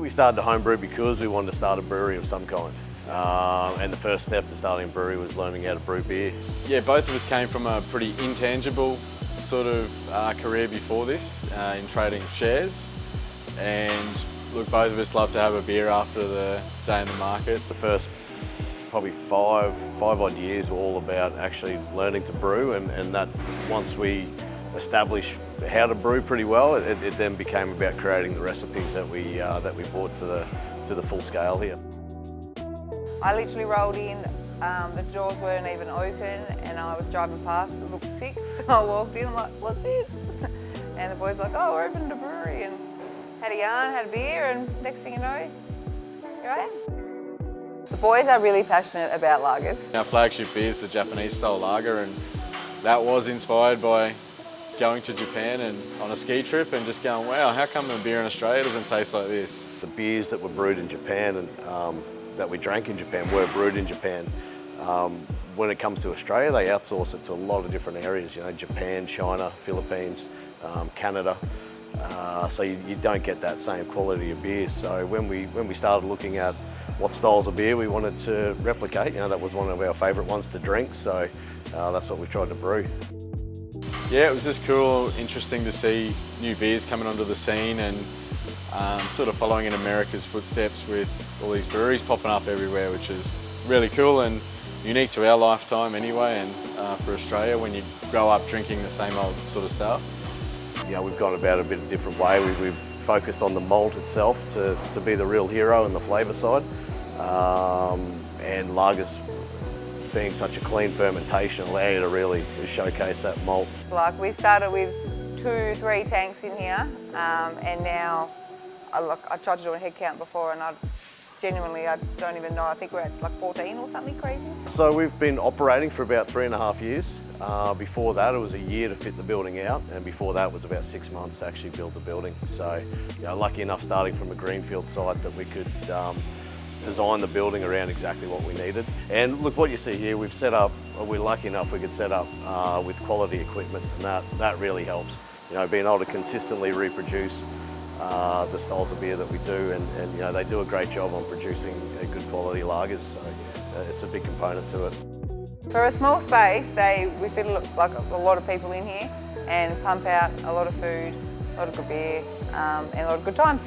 We started the home brew because we wanted to start a brewery of some kind. And the first step to starting a brewery was learning how to brew beer. Yeah, both of us came from a pretty intangible sort of career before this, in trading shares. And look, both of us love to have a beer after the day in the market. The first probably five odd years were all about actually learning to brew, and that once we established how to brew pretty well, it then became about creating the recipes that we brought to the full scale here. I literally rolled in, the doors weren't even open, and I was driving past, it looked sick, so I walked in, I'm like, what's this? And the boys were like, oh, we're opening a brewery, and had a yarn, had a beer, and next thing you know, here I am. The boys are really passionate about lagers. Our flagship beer is the Japanese style lager, and that was inspired by going to Japan and on a ski trip and just going, wow, how come a beer in Australia doesn't taste like this? The beers that were brewed in Japan and that we drank in Japan were brewed in Japan. When it comes to Australia, they outsource it to a lot of different areas, you know, Japan, China, Philippines, Canada. So you don't get that same quality of beer. So when we started looking at what styles of beer we wanted to replicate, you know, that was one of our favourite ones to drink, so that's what we tried to brew. Yeah, it was just cool, interesting to see new beers coming onto the scene and sort of following in America's footsteps with all these breweries popping up everywhere, which is really cool and unique to our lifetime anyway, and for Australia when you grow up drinking the same old sort of stuff. You know, we've gone about it a bit of a different way. We've focused on the malt itself to be the real hero and the flavour side. And lagers being such a clean fermentation allow you to really showcase that malt. Like we started with 2-3 tanks in here, and now I tried to do a head count before, and I don't even know, I think we're at like 14 or something crazy. So we've been operating for about 3.5 years. Before that it was a year to fit the building out, and before that was about 6 months to actually build the building. So, you know, lucky enough starting from a greenfield site that we could design the building around exactly what we needed. And look, what you see here, we've set up, we're lucky enough we could set up with quality equipment, and that really helps. You know, being able to consistently reproduce the styles of beer that we do, and you know, they do a great job on producing good quality lagers, so it's a big component to it. For a small space, we fit like a lot of people in here and pump out a lot of food, a lot of good beer, and a lot of good times.